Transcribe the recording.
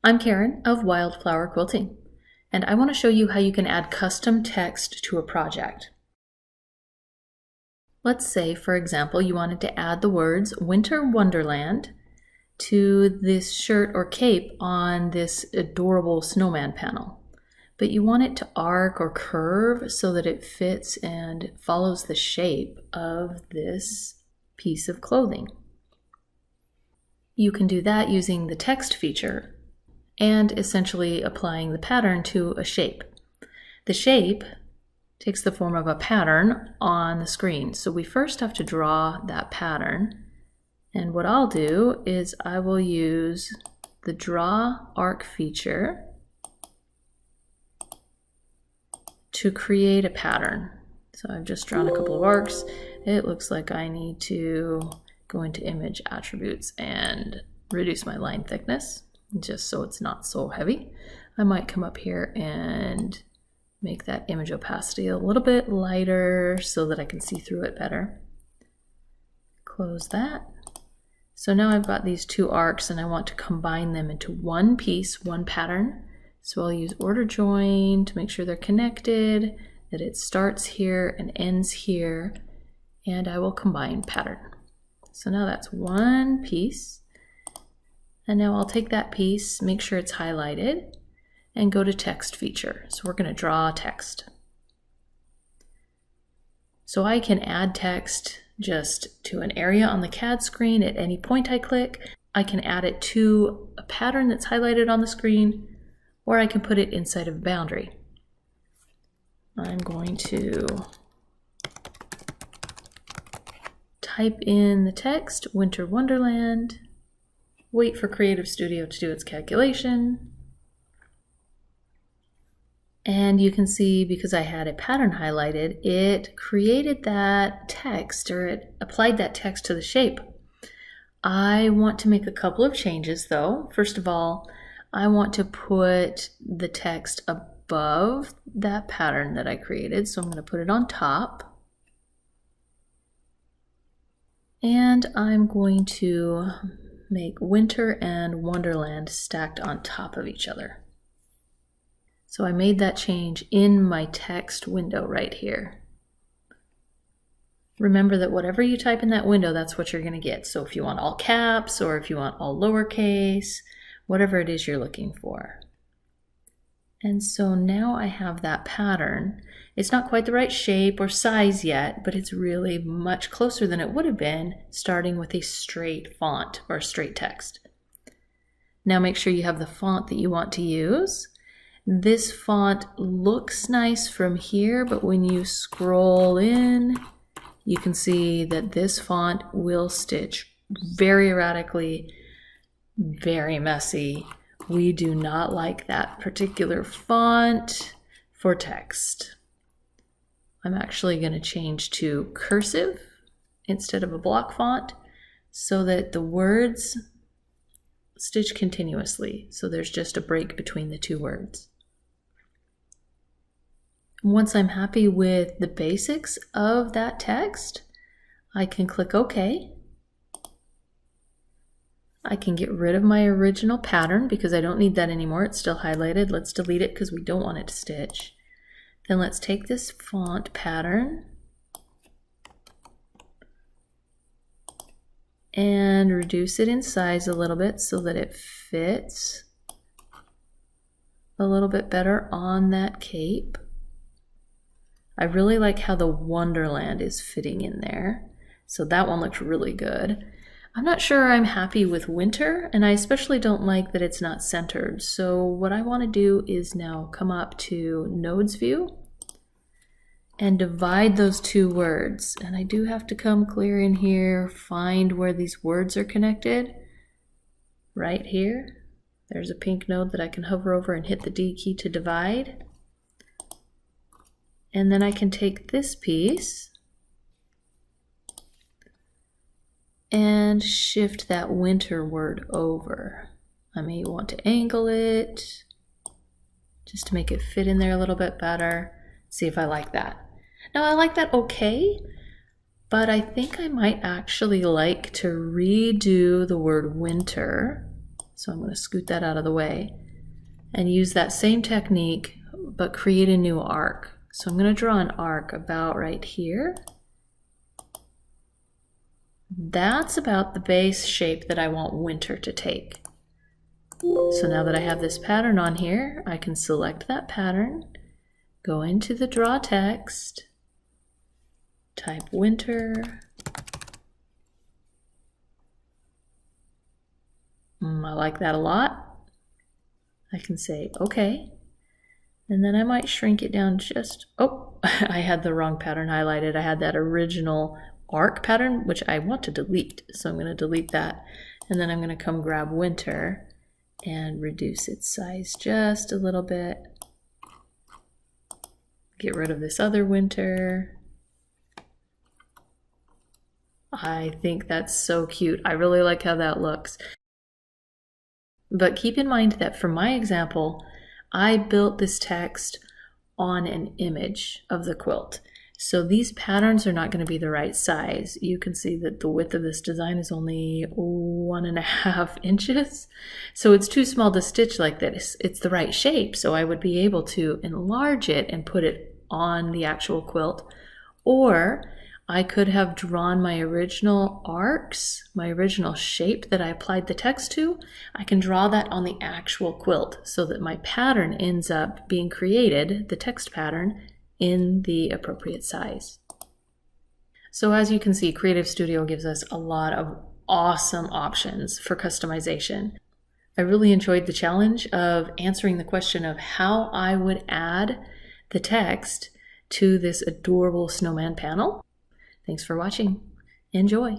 I'm Karen of Wildflower Quilting, and I want to show you how you can add custom text to a project. Let's say, for example, you wanted to add the words Winter Wonderland to this shirt or cape on this adorable snowman panel. But you want it to arc or curve so that it fits and follows the shape of this piece of clothing. You can do that using the text feature and essentially applying the pattern to a shape. The shape takes the form of a pattern on the screen. So we first have to draw that pattern. And what I'll do is I will use the Draw Arc feature to create a pattern. So I've just drawn a couple of arcs. It looks like I need to go into Image Attributes and reduce my line thickness, just so it's not so heavy. I might come up here and make that image opacity a little bit lighter so that I can see through it better. Close that. So now I've got these two arcs and I want to combine them into one piece, one pattern. So I'll use order join to make sure they're connected, that it starts here and ends here, and I will combine pattern. So now that's one piece. And now I'll take that piece, make sure it's highlighted, and go to text feature. So we're going to draw text. So I can add text just to an area on the CAD screen at any point I click. I can add it to a pattern that's highlighted on the screen, or I can put it inside of a boundary. I'm going to type in the text, Winter Wonderland, wait for CreativeStudio to do its calculation. And you can see, because I had a pattern highlighted, it created that text, or it applied that text to the shape. I want to make a couple of changes though. First of all, I want to put the text above that pattern that I created. So I'm going to put it on top. And I'm going to make Winter and Wonderland stacked on top of each other. So I made that change in my text window right here. Remember that whatever you type in that window, that's what you're going to get. So if you want all caps, or if you want all lowercase, whatever it is you're looking for. And so now I have that pattern. It's not quite the right shape or size yet, but it's really much closer than it would have been starting with a straight font or straight text. Now make sure you have the font that you want to use. This font looks nice from here, but when you scroll in, you can see that this font will stitch very erratically, very messy. We do not like that particular font for text. I'm actually going to change to cursive instead of a block font so that the words stitch continuously. So there's just a break between the two words. Once I'm happy with the basics of that text, I can click OK. I can get rid of my original pattern because I don't need that anymore. It's still highlighted. Let's delete it because we don't want it to stitch. Then let's take this font pattern and reduce it in size a little bit so that it fits a little bit better on that cape. I really like how the Wonderland is fitting in there. So that one looks really good. I'm not sure I'm happy with Winter, and I especially don't like that it's not centered. So what I want to do is now come up to Nodes View and divide those two words. And I do have to come clear in here, find where these words are connected. Right here, there's a pink node that I can hover over and hit the D key to divide. And then I can take this piece and shift that Winter word over. I may want to angle it just to make it fit in there a little bit better. See if I like that. Now I like that okay, but I think I might actually like to redo the word winter So I'm going to scoot that out of the way and use that same technique, but create a new arc. So I'm going to draw an arc about right here. That's about the base shape that I want Winter to take. So now that I have this pattern on here, I can select that pattern, go into the draw text, type Winter. I like that a lot. I can say OK. And then I might shrink it down just, oh, I had the wrong pattern highlighted. I had that original arc pattern, which I want to delete. So I'm going to delete that. And then I'm going to come grab Winter and reduce its size just a little bit. Get rid of this other Winter. I think that's so cute. I really like how that looks. But keep in mind that for my example, I built this text on an image of the quilt. So these patterns are not going to be the right size. You can see that the width of this design is only 1.5 inches. So it's too small to stitch like this. It's the right shape. So I would be able to enlarge it and put it on the actual quilt. Or I could have drawn my original arcs, my original shape that I applied the text to. I can draw that on the actual quilt so that my pattern ends up being created, the text pattern, in the appropriate size. So as you can see, CreativeStudio gives us a lot of awesome options for customization. I really enjoyed the challenge of answering the question of how I would add the text to this adorable snowman panel. Thanks for watching. Enjoy.